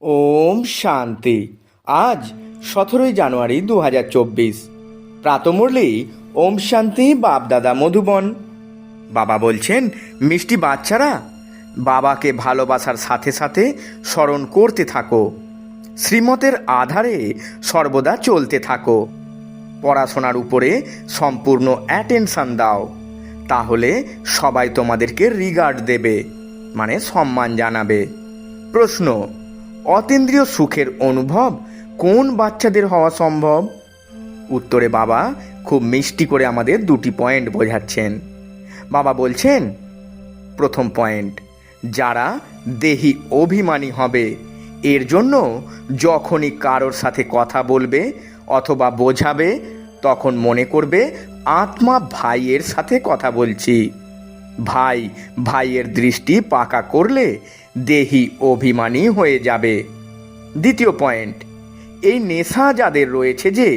ওম শান্তি। আজ 17 জানুয়ারি 2024। প্রাতমুরলি ওম শান্তি বাপদাদা মধুবন। বাবা বলছেন, মিষ্টি বাচ্চারা, বাবাকে ভালোবাসার সাথে সাথে স্মরণ করতে থাকো, শ্রীমতের আধারে সর্বদা চলতে থাকো, পড়াশোনার উপরে সম্পূর্ণ অ্যাটেনশন দাও, তাহলে সবাই তোমাদেরকে রিগার্ড দেবে, মানে সম্মান জানাবে। প্রশ্ন: অতীন্দ্রিয় সুখের অনুভব কোন বাচ্চাদের হওয়া সম্ভব? উত্তরে বাবা খুব মিষ্টি করে আমাদের দুটি পয়েন্ট বোঝাচ্ছেন। বাবা বলছেন, প্রথম পয়েন্ট, যারা দেহি অভিমানী হবে, এর জন্য যখনই কারোর সাথে কথা বলবে অথবা বোঝাবে, তখন মনে করবে আত্মা ভাইয়ের সাথে কথা বলছি। ভাই ভাইয়ের দৃষ্টি পাকা করলে দেহি অভিমানী হয়ে যাবে। দ্বিতীয় পয়েন্ট, এই নেশা যাদের রয়েছে যে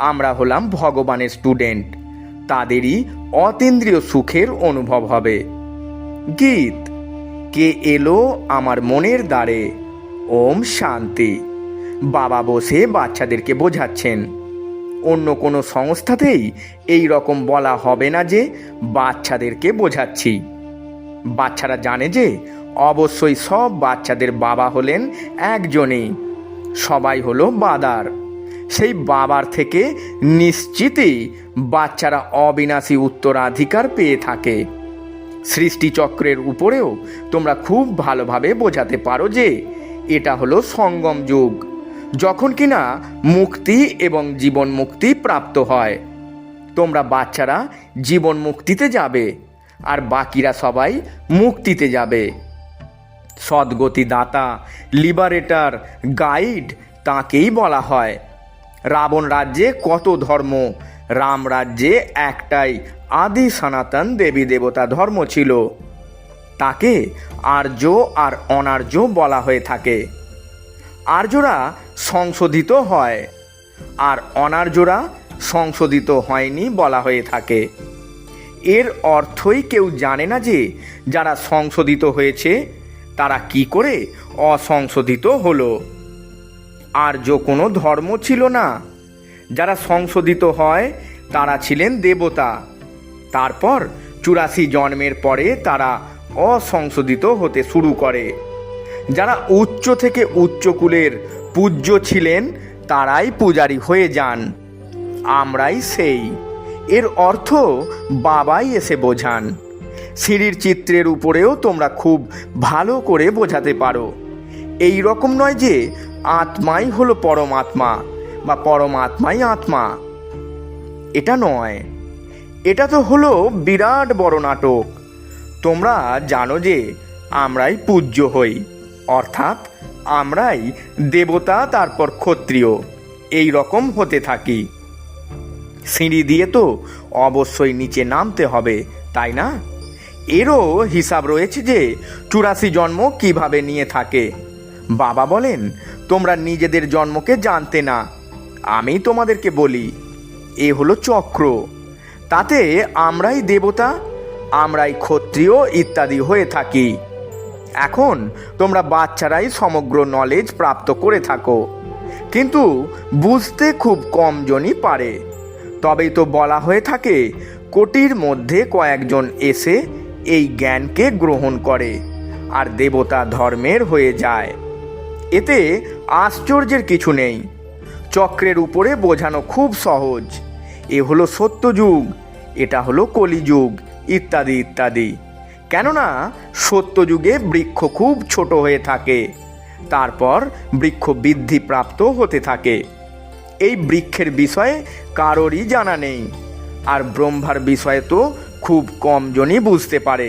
আমরা হলাম ভগবানের স্টুডেন্ট, তাদেরই অতীন্দ্রিয় সুখের অনুভব হবে। গীত: কে এলো আমার মনের দ্বারে, ওম শান্তি। বাবা বসে বাচ্চাদেরকে বোঝাচ্ছেন। অন্য কোনো সংস্থাতেই এই রকম বলা হবে না যে বাচ্চাদেরকে বোঝাচ্ছি। বাচ্চারা জানে যে অবশ্যই সব বাচ্চাদের বাবা হলেন একজনই, সবাই হলো বাদার। সেই বাবার থেকে নিশ্চিতই বাচ্চারা অবিনাশী উত্তরাধিকার পেয়ে থাকে। সৃষ্টিচক্রের উপরেও তোমরা খুব ভালোভাবে বোঝাতে পারো যে এটা হলো সঙ্গম যুগ, যখন কিনা মুক্তি এবং জীবন মুক্তি প্রাপ্ত হয়। তোমরা বাচ্চারা জীবন মুক্তিতে যাবে আর বাকিরা সবাই মুক্তিতে যাবে। সদ্গতি দাতা, লিবারেটর, গাইড তাকেই বলা হয়। রাবণ রাজ্যে কত ধর্ম, রাম রাজ্যে একটাই আদি সনাতন দেবী দেবতা ধর্ম ছিল। তাকে আর্য আর অনার্য বলা হয়ে থাকে। আর্যরা সংশোধিত হয় আর অনার্যরা সংশোধিত হয়নি বলা হয়ে থাকে। এর অর্থই কেউ জানে না যে যারা সংশোধিত হয়েছে তারা কি করে অসংশোধিত হলো। আর্য কোনো ধর্ম ছিল না। যারা সংশোধিত হয় তারা ছিলেন দেবতা। তারপর 84 জন্মের পরে তারা অসংশোধিত হতে শুরু করে। যারা উচ্চ থেকে উচ্চ কুলের পূজ্য ছিলেন তারাই পূজারী হয়ে যান। আমরাই সেই। এর অর্থ বাবাই এসে বোঝান। সিঁড়ির চিত্রের উপরেও তোমরা খুব ভালো করে বোঝাতে পারো। এই রকম নয় যে আত্মাই হলো পরমাত্মা বা পরমাত্মাই আত্মা, এটা নয়। এটা তো হলো বিরাট বড় নাটক। তোমরা জানো যে আমরাই পূজ্য হই, অর্থাৎ আমরাই দেবতা, তারপর ক্ষত্রিয়, এই রকম হতে থাকি। সিঁড়ি দিয়ে তো অবশ্যই নিচে নামতে হবে, তাই না? এরও হিসাব রয়েছে যে 84 জন্ম কিভাবে নিয়ে থাকে। বাবা বলেন, তোমরা নিজেদের জন্মকে জানতে না, আমি তোমাদেরকে বলি। এ হলো চক্র। তাতে আমরাই দেবতা, আমরাই ক্ষত্রিয় ইত্যাদি হয়ে থাকি। এখন তোমরা বাচ্চারাই সমগ্র নলেজ প্রাপ্ত করে থাকো, কিন্তু বুঝতে খুব কম জনই পারে। তবেই তো বলা হয়ে থাকে, কোটির মধ্যে কয়েকজন এসে এই জ্ঞানকে গ্রহণ করে আর দেবতা ধর্মের হয়ে যায়। এতে আশ্চর্যের কিছু নেই। চক্রের উপরে বোঝানো খুব সহজ। এ হলো সত্যযুগ, এটা হলো কলিযুগ, ইত্যাদি ইত্যাদি। কেননা সত্যযুগে বৃক্ষ খুব ছোট হয়ে থাকে, তারপর বৃক্ষ বৃদ্ধি প্রাপ্ত হতে থাকে। এই বৃক্ষের বিষয়ে কারোরই জানা নেই, আর ব্রহ্মার বিষয়ে তো খুব কম জনই বুঝতে পারে।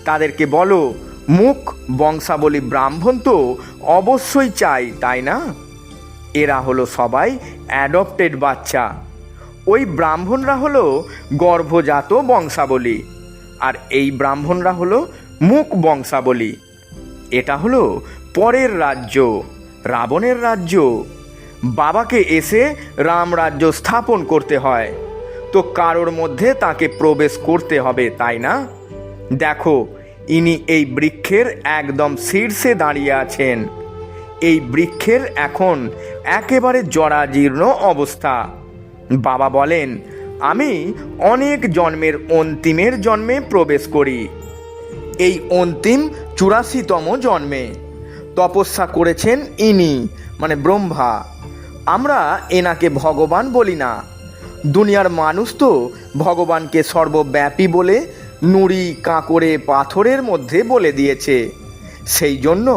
তাদেরকে বলো, মুখ বংশাবলী ব্রাহ্মণ তো অবশ্যই চাই, তাই না? এরা হলো সবাই অ্যাডপ্টেড বাচ্চা। ওই ব্রাহ্মণরা হলো গর্ভজাত বংশাবলী, আর এই ব্রাহ্মণরা হলো মুখ বংশাবলী। এটা হলো পরের রাজ্য, রাবণের রাজ্য। বাবাকে এসে রাম রাজ্য স্থাপন করতে হয়, তো কারোর মধ্যে তাকে প্রবেশ করতে হবে, তাই না? দেখো, ইনি এই বৃক্ষের একদম শীর্ষে দাঁড়িয়ে আছেন। এই বৃক্ষের এখন একেবারে জরাজীর্ণ অবস্থা। বাবা বলেন, আমি অনেক জন্মের অন্তিমের জন্মে প্রবেশ করি। এই অন্তিম 84তম জন্মে তপস্যা করেছেন ইনি, মানে ব্রহ্মা। আমরা এনাকে ভগবান বলি না। দুনিয়ার মানুষ তো ভগবানকে সর্বব্যাপী বলে নুড়ি কাঁকড়ে পাথরের মধ্যে বলে দিয়েছে। সেই জন্য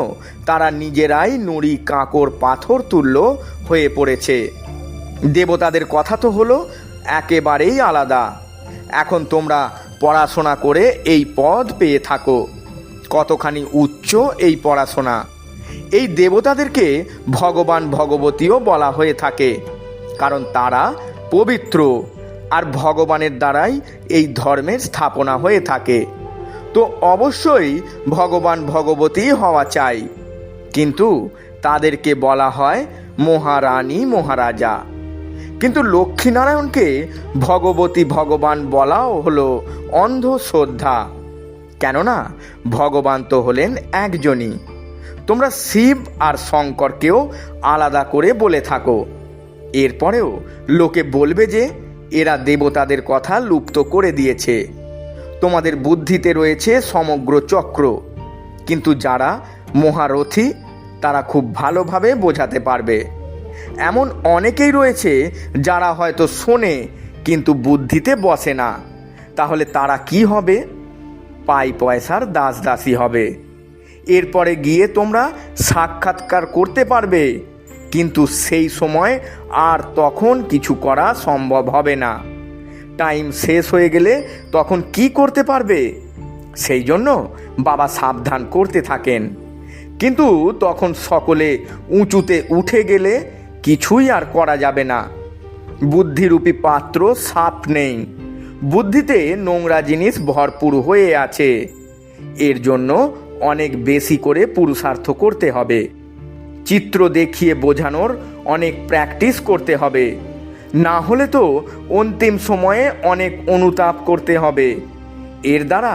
তারা নিজেরাই নুড়ি কাঁকড় পাথর তুল্য হয়ে পড়েছে। দেবতাদের কথা তো হলো একেবারেই আলাদা। এখন তোমরা পড়াশোনা করে এই পদ পেয়ে থাকো। কতখানি উচ্চ এই পড়াশোনা! এই দেবতাদেরকে ভগবান ভগবতীও বলা হয়ে থাকে, কারণ তারা পবিত্র, আর ভগবানের দ্বারাই এই ধর্মের স্থাপনা হয়ে থাকে। তো অবশ্যই ভগবান ভগবতী হওয়া চাই, কিন্তু তাদেরকে বলা হয় মহারানী মহারাজা। কিন্তু লক্ষ্মীনারায়ণকে ভগবতী ভগবান বলাও হলো অন্ধ শ্রদ্ধা, কেননা ভগবান তো হলেন একজনই। তোমরা শিব আর শঙ্করকেও আলাদা করে বলে থাকো, এরপরেও লোকে বলবে যে এরা দেবতাদের কথা লুপ্ত করে দিয়েছে। তোমাদের বুদ্ধিতে রয়েছে সমগ্র চক্র, কিন্তু যারা মহারথী তারা খুব ভালোভাবে বোঝাতে পারবে। এমন অনেকেই রয়েছে যারা হয়তো শোনে কিন্তু বুদ্ধিতে বসে না। তাহলে তারা কি হবে? পাই পয়সার দাস দাসী হবে। এরপরে গিয়ে তোমরা সাক্ষাৎকার করতে পারবে, কিন্তু সেই সময় আর তখন কিছু করা সম্ভব হবে না। টাইম শেষ হয়ে গেলে তখন কি করতে পারবে? সেই জন্য বাবা সাবধান করতে থাকেন। কিন্তু তখন সকলে উঁচুতে উঠে গেলে কিছুই আর করা যাবে না। বুদ্ধিরূপী পাত্র সাফ নেই, বুদ্ধিতে নোংরা জিনিস ভরপুর হয়ে আছে। এর জন্য অনেক বেশি করে পুরুষার্থ করতে হবে। চিত্র দেখিয়ে বোঝানোর অনেক প্র্যাকটিস করতে হবে, না হলে তো অন্তিম সময়ে অনেক অনুতাপ করতে হবে। এর দ্বারা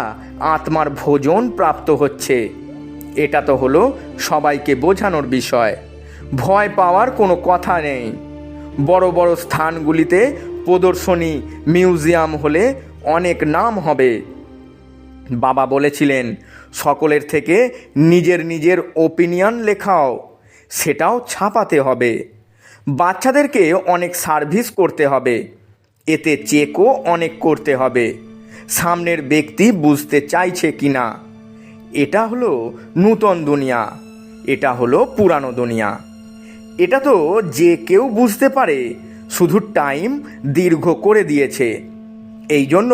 আত্মার ভোজন প্রাপ্ত হচ্ছে। এটা তো হলো সবাইকে বোঝানোর বিষয়। ভয় পাওয়ার কোনো কথা নেই। বড় বড় স্থানগুলিতে প্রদর্শনী মিউজিয়াম হলে অনেক নাম হবে। বাবা বলেছিলেন, সকলের থেকে নিজের নিজের ওপিনিয়ন লেখাও, সেটাও ছাপাতে হবে। বাচ্চাদেরকে অনেক সার্ভিস করতে হবে, এতে চেকও অনেক করতে হবে সামনের ব্যক্তি বুঝতে চাইছে কি না। এটা হলো নূতন দুনিয়া, এটা হলো পুরানো দুনিয়া। এটা তো যে কেউ বুঝতে পারে, শুধু টাইম দীর্ঘ করে দিয়েছে। এই জন্য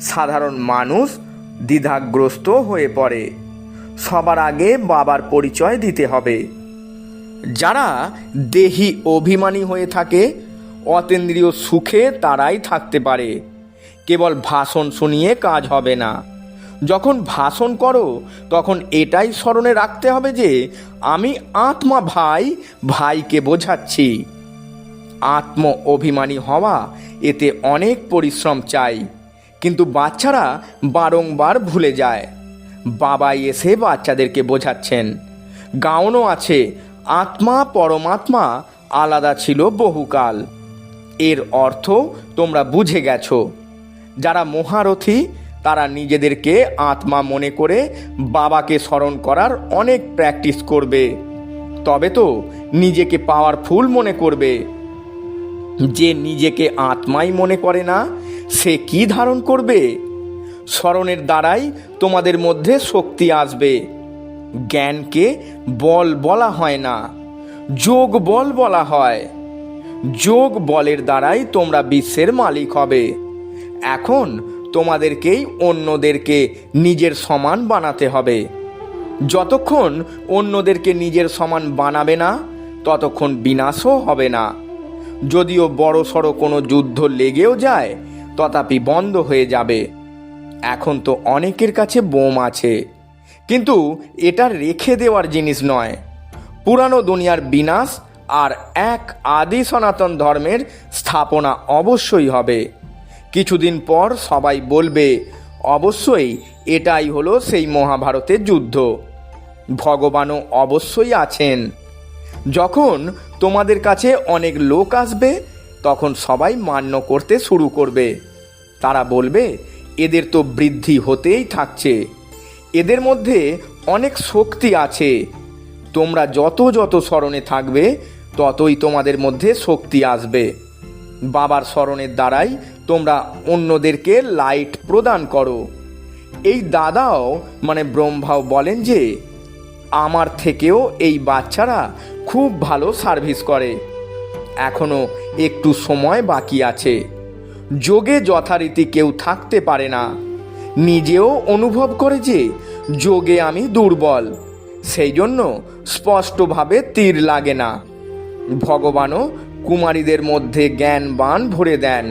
সাধারণ মানুষ দ্বিধাগ্রস্ত হয়ে পড়ে। সবার আগে বাবার পরিচয় দিতে হবে। যারা দেহি অভিমানী হয়ে থাকে, অতীন্দ্রিয় সুখে তারাই থাকতে পারে। কেবল ভাষণ শুনিয়ে কাজ হবে না। যখন ভাষণ করো তখন এটাই স্মরণে রাখতে হবে যে আমি আত্মা ভাইকে বোঝাচ্ছি। আত্ম অভিমানী হওয়া, এতে অনেক পরিশ্রম চাই, কিন্তু বাচ্চারা বারংবার ভুলে যায়। বাবাই এসে বাচ্চাদেরকে বোঝাচ্ছেন। গাওনও আছে, আত্মা পরমাত্মা আলাদা ছিল বহুকাল। এর অর্থ তোমরা বুঝে গেছো। যারা মহারথী তারা নিজেদেরকে আত্মা মনে করে বাবাকে স্মরণ করার অনেক প্র্যাকটিস করবে, তবে তো নিজেকে পাওয়ারফুল মনে করবে। যে নিজেকে আত্মাই মনে করে না, সে কি ধারণ করবে? স্মরণের দ্বারাই তোমাদের মধ্যে শক্তি আসবে। জ্ঞানকে বল বলা হয় না, যোগ বল বলা হয়। যোগ বলের দ্বারাই তোমরা বিশ্বের মালিক হবে। এখন তোমাদেরকেই অন্যদেরকে নিজের সমান বানাতে হবে। যতক্ষণ অন্যদেরকে নিজের সমান বানাবে না, ততক্ষণ বিনাশও হবে না। যদিও বড় সড়ো কোনো যুদ্ধ লেগেও যায়, তথাপি বন্ধ হয়ে যাবে। এখন তো অনেকের কাছে বোম আছে, কিন্তু এটা রেখে দেওয়ার জিনিস নয়। পুরানো দুনিয়ার বিনাশ আর এক আদি সনাতন ধর্মের স্থাপনা অবশ্যই হবে। কিছুদিন পর সবাই বলবে, অবশ্যই এটাই হলো সেই মহাভারতের যুদ্ধ। ভগবানও অবশ্যই আছেন। যখন তোমাদের কাছে অনেক লোক আসবে তখন সবাই মান্য করতে শুরু করবে। তারা বলবে, এদের তো বৃদ্ধি হতেই থাকছে, এদের মধ্যে অনেক শক্তি আছে। তোমরা যত যত স্মরণে থাকবে ততই তোমাদের মধ্যে শক্তি আসবে। বাবার স্মরণের দ্বারাই তোমরা অন্যদেরকে লাইট প্রদান করো। এই দাদাও মানে ব্রহ্মাও বলেন যে আমার থেকেও এই বাচ্চারা খুব ভালো সার্ভিস করে। এখনো একটু সময় বাকি আছে। যোগে যথারীতি কেউ থাকতে পারে না, নিজেও অনুভব করে যে যোগে আমি দুর্বল, সেই জন্য স্পষ্টভাবে তীর লাগে না। ভগবানও কুমারীদের মধ্যে জ্ঞান বাণ ভরে দেন।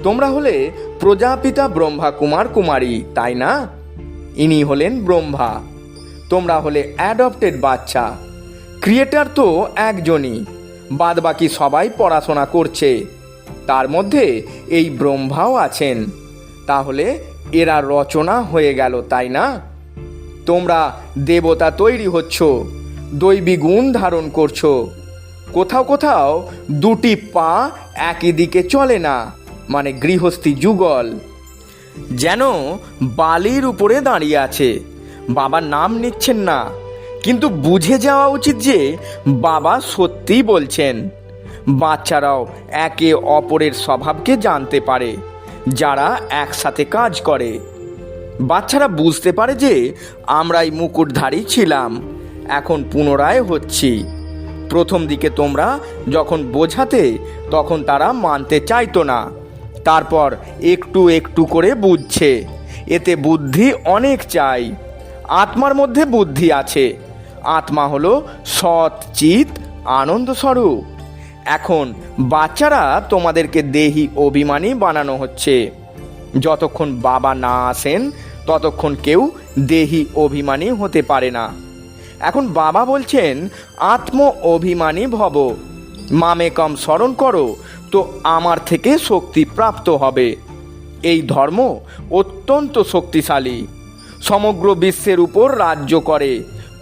তোমরা হলে প্রজাপিতা ব্রহ্মা কুমার কুমারী, তাই না? ইনি হলেন ব্রহ্মা, তোমরা হলে অ্যাডপ্টেড বাচ্চা। ক্রিয়েটার তো একজনই, বাদবাকি সবাই পড়াশোনা করছে, তার মধ্যে এই ব্রহ্মাও আছেন। তাহলে এরা রচনা হয়ে গেল, তাই না? তোমরা দেবতা তৈরি হচ্ছ, দৈবী গুণ ধারণ করছো। কোথাও কোথাও দুটি পা একই দিকে চলে না, মানে গৃহস্থী যুগল, যেন বালির উপরে দাঁড়িয়ে আছে। বাবার নাম নিচ্ছেন না, কিন্তু বুঝে যাওয়া উচিত যে বাবা সত্যিই বলছেন। বাচ্চারাও একে অপরের স্বভাবকে জানতে পারে যারা একসাথে কাজ করে। বাচ্চারা বুঝতে পারে যে আমরাই মুকুটধারী ছিলাম, এখন পুনরায় হচ্ছি। প্রথম দিকে তোমরা যখন বোঝাতে তখন তারা মানতে চাইতো না, তারপর একটু একটু করে বুঝছে। এতে বুদ্ধি অনেক চাই। আত্মার মধ্যে বুদ্ধি আছে। আত্মা হলো সৎ চিত আনন্দ স্বরূপ। এখন বাচ্চারা তোমাদেরকে দেহি অভিমানী বানানো হচ্ছে। যতক্ষণ বাবা না আসেন ততক্ষণ কেউ দেহি অভিমানী হতে পারে না। এখন বাবা বলছেন আত্ম অভিমানী ভব, মামেকম স্মরণ করো তো আমার থেকে শক্তি প্রাপ্ত হবে। এই ধর্ম অত্যন্ত শক্তিশালী, সমগ্র বিশ্বের উপর রাজ্য করে।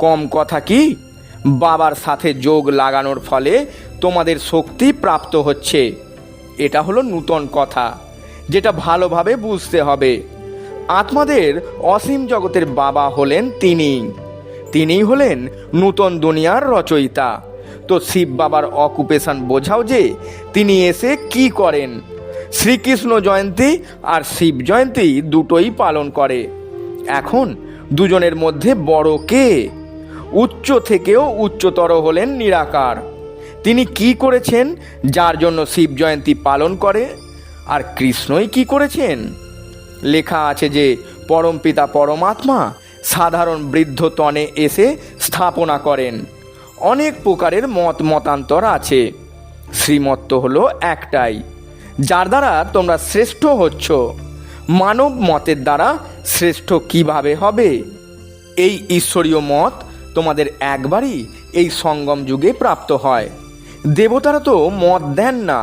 কম কথা কি? বাবার সাথে যোগ লাগানোর ফলে তোমাদের শক্তি প্রাপ্ত হচ্ছে। এটা হলো নূতন কথা, যেটা ভালোভাবে বুঝতে হবে। আত্মাদের অসীম জগতের বাবা হলেন তিনিই হলেন নূতন দুনিয়ার রচয়িতা। তো শিব বাবার অকুপেশন বোঝাও যে তিনি এসে কি করেন। শ্রীকৃষ্ণ জয়ন্তী আর শিব জয়ন্তী দুটোই পালন করে। এখন দুজনের মধ্যে বড় কে? উচ্চ থেকেও উচ্চতর হলেন নিরাকার। তিনি কি করেছেন যার জন্য শিব জয়ন্তী পালন করে? আর কৃষ্ণই কি করেছেন? লেখা আছে যে পরমপিতা পরমাত্মা সাধারণ বৃদ্ধ তনে এসে স্থাপনা করেন। অনেক প্রকারের মতান্তর আছে, শ্রীমত্ত হলো একটাই, যার দ্বারা তোমরা শ্রেষ্ঠ হচ্ছ। মানব মতের দ্বারা শ্রেষ্ঠ কিভাবে হবে? এই ঈশ্বরীয় মত তোমাদের একবারই এই সঙ্গম যুগে প্রাপ্ত হয়। দেবতারা তো মত দেন না,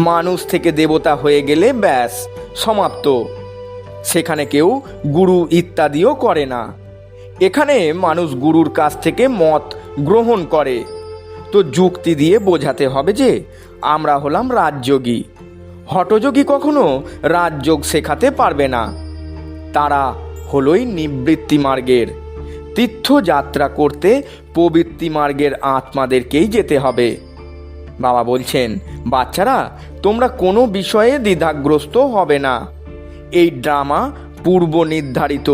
মানুষ থেকে দেবতা হয়ে গেলে ব্যাস সমাপ্ত। সেখানে কেউ গুরু ইত্যাদিও করে না। এখানে মানুষ গুরুর কাছ থেকে মত গ্রহণ করে। তো যুক্তি দিয়ে বোঝাতে হবে যে আমরা হলাম রাজযোগী। হঠযোগী কখনো রাজযোগ শেখাতে পারবে না। তারা হলোই নিবৃত্তি মার্গের। তীর্থযাত্রা করতে প্রবৃত্তি মার্গের আত্মাদেরকেই যেতে হবে। বাবা বলছেন, বাচ্চারা তোমরা কোনো বিষয়ে দ্বিধাগ্রস্ত হবে না। এই ড্রামা পূর্ব নির্ধারিত,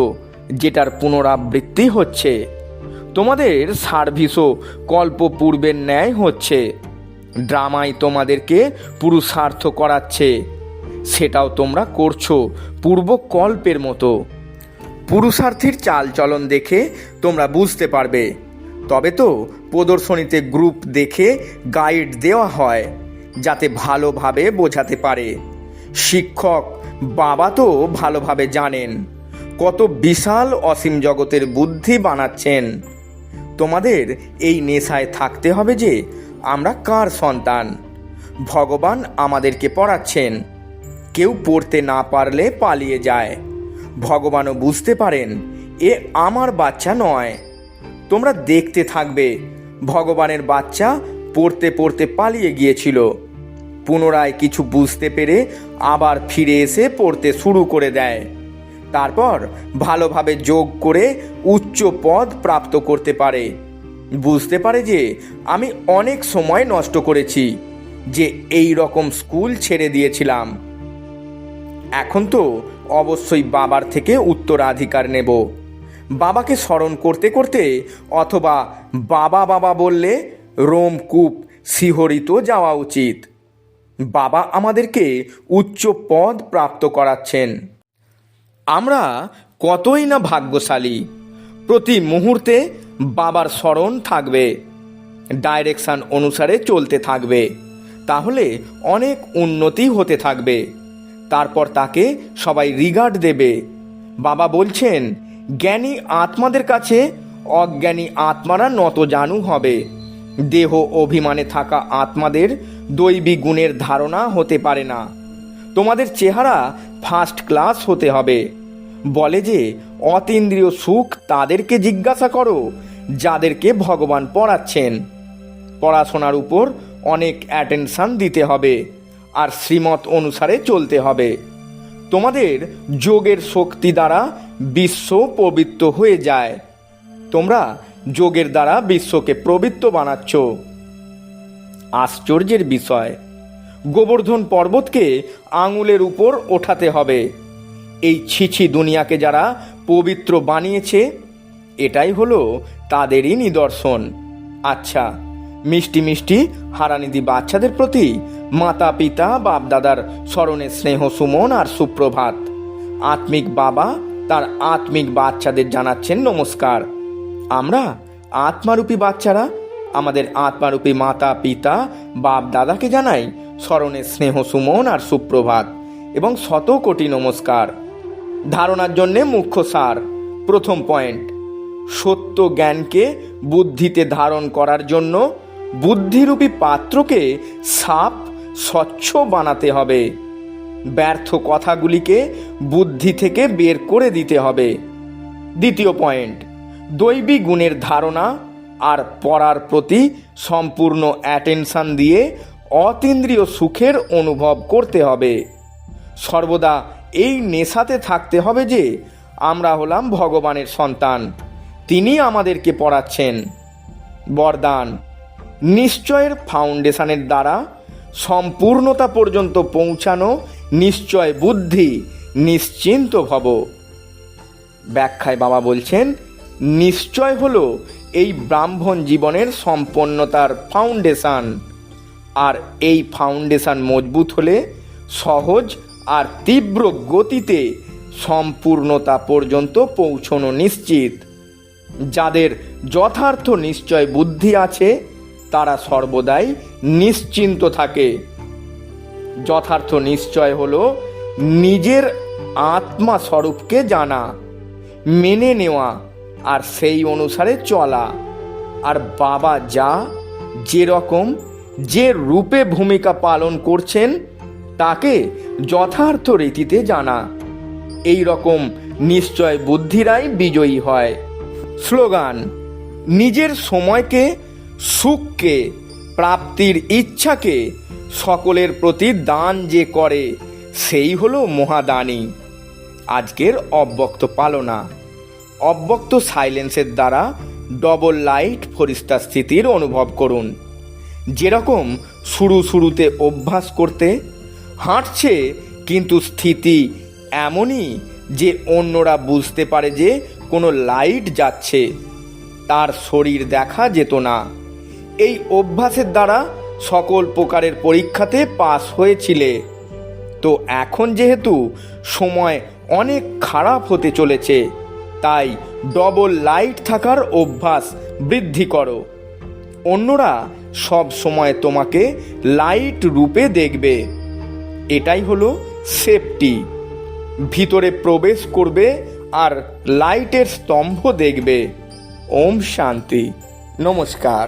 যেটার পুনরাবৃত্তি হচ্ছে। তোমাদের সার্ভিসও কল্প পূর্বের ন্যায় হচ্ছে। ড্রামাই তোমাদেরকে পুরুষার্থ করাচ্ছে, সেটাও তোমরা করছো পূর্বকল্পের মতো। পুরুষার্থীর চালচলন দেখে তোমরা বুঝতে পারবে। তবে তো প্রদর্শনীতে গ্রুপ দেখে গাইড দেওয়া হয়, যাতে ভালোভাবে বোঝাতে পারে। শিক্ষক বাবা তো ভালোভাবে জানেন কত বিশাল অসীম জগতের বুদ্ধি বানাচ্ছেন। তোমাদের এই নেশায় থাকতে হবে যে আমরা কার সন্তান। ভগবান আমাদেরকে পড়াচ্ছেন। কেউ পড়তে না পারলে পালিয়ে যায়। ভগবানও বুঝতে পারেন এ আমার বাচ্চা নয়। তোমরা দেখতে থাকবে ভগবানের বাচ্চা পড়তে পড়তে পালিয়ে গিয়েছিল। পুনরায় কিছু বুঝতে পেরে আবার ফিরে এসে পড়তে শুরু করে দেয়। তারপর ভালোভাবে যোগ করে উচ্চ পদ প্রাপ্ত করতে পারে। বুঝতে পারে যে আমি অনেক সময় নষ্ট করেছি, যে এই রকম স্কুল ছেড়ে দিয়েছিলাম। এখন তো অবশ্যই বাবার থেকে উত্তরাধিকার নেব। বাবাকে স্মরণ করতে করতে অথবা বাবা বাবা বললে রোমকূপ শিহরিত যাওয়া উচিত। বাবা আমাদেরকে উচ্চ পদ প্রাপ্ত করাচ্ছেন। আমরা কতই না ভাগ্যশালী। প্রতি মুহূর্তে বাবার স্মরণ থাকবে, ডাইরেকশন অনুসারে চলতে থাকবে, তাহলে অনেক উন্নতি হতে থাকবে। তারপর তাকে সবাই রিগার্ড দেবে। বাবা বলছেন, জ্ঞানী আত্মাদের কাছে অজ্ঞানী আত্মারা নতজানু হবে। দেহ অভিমানে থাকা আত্মাদের দৈবী গুণের ধারণা হতে পারে না। তোমাদের চেহারা ফার্স্ট ক্লাস হতে হবে। বলে যে অতীন্দ্রিয় সুখ তাদেরকে জিজ্ঞাসা করো যাদেরকে ভগবান পড়াচ্ছেন। পড়াশোনার উপর অনেক অ্যাটেনশন দিতে হবে আর শ্রীমত অনুসারে চলতে হবে। তোমাদের যোগের শক্তি দ্বারা বিশ্ব পবিত্র হয়ে যায়। তোমরা যোগের দ্বারা বিশ্বকে পবিত্র বানাচ্ছ। আশ্চর্যের বিষয়, গোবর্ধন পর্বতকে আঙুলের উপর ওঠাতে হবে। এই ছিছি দুনিয়াকে যারা পবিত্র বানিয়েছে, এটাই হলো তাদেরই নিদর্শন। আচ্ছা, মিষ্টি মিষ্টি হারানিধি বাচ্চাদের প্রতি মাতা পিতা বাপ দাদার স্মরণে স্নেহ সুমন আর সুপ্রভাত। আত্মিক বাবা তার আত্মিক বাচ্চাদের জানাচ্ছেন নমস্কার। আমরা আত্মারূপী বাচ্চারা আমাদের আত্মারূপী মাতা পিতা বাপ দাদাকে জানাই স্মরণে স্নেহ সুমন আর সুপ্রভাত এবং শত কোটি নমস্কার। ধারণার জন্যে মুখ্য সার। প্রথম পয়েন্ট, সত্য জ্ঞানকে বুদ্ধিতে ধারণ করার জন্য বুদ্ধিরূপী পাত্রকে সাফ স্বচ্ছ বানাতে হবে। ব্যর্থ কথাগুলিকে বুদ্ধি থেকে বের করে দিতে হবে। দ্বিতীয় পয়েন্ট, দৈবী গুণের ধারণা আর পড়ার প্রতি সম্পূর্ণ অ্যাটেনশন দিয়ে অতীন্দ্রিয় সুখের অনুভব করতে হবে। সর্বদা এই নেশাতে থাকতে হবে যে আমরা হলাম ভগবানের সন্তান, তিনি আমাদেরকে পড়াচ্ছেন। বরদান, নিশ্চয়ের ফাউন্ডেশনের দ্বারা সম্পূর্ণতা পর্যন্ত পৌঁছানো নিশ্চয় বুদ্ধি নিশ্চিন্ত ভব। ব্যাখ্যায় বাবা বলছেন, নিশ্চয় হলো এই ব্রাহ্মণ জীবনের সম্পন্নতার ফাউন্ডেশন। আর এই ফাউন্ডেশন মজবুত হলে সহজ আর তীব্র গতিতে সম্পূর্ণতা পর্যন্ত পৌঁছানো নিশ্চিত। যাদের যথার্থ নিশ্চয় বুদ্ধি আছে তারা সর্বদাই নিশ্চিন্ত থাকে। যথার্থ নিশ্চয় হলো নিজের আত্মা স্বরূপকে জানা, মেনে নেওয়া আর সেই অনুসারে চলা। আর বাবা যা যেরকম যে রূপে ভূমিকা পালন করছেন তাকে যথার্থ রীতিতে জানা। এই রকম নিশ্চয় বুদ্ধিরাই বিজয়ী হয়। স্লোগান, নিজের সময়কে, সুখকে, প্রাপ্তির ইচ্ছাকে সকলের প্রতি দান যে করে সেই হলো মহাদানী। আজকের অব্যক্ত পালনা। অব্যক্ত সাইলেন্সের দ্বারা ডবল লাইট ফরিস্তা স্থিতির অনুভব করুন। যেরকম শুরুতে অভ্যাস করতে হাঁটছে, কিন্তু স্থিতি এমনই যে অন্যরা বুঝতে পারে যে কোনো লাইট যাচ্ছে, তার শরীর দেখা যেত না। এই অভ্যাসের দ্বারা সকল প্রকারের পরীক্ষাতে পাস হয়েছিলে। তো এখন যেহেতু সময় অনেক খারাপ হতে চলেছে, তাই ডবল লাইট থাকার অভ্যাস বৃদ্ধি করো। অন্যরা সব সময় তোমাকে লাইট রূপে দেখবে। এটাই হলো সেফটি। ভিতরে প্রবেশ করবে আর লাইটের স্তম্ভ দেখবে। ওম শান্তি। নমস্কার।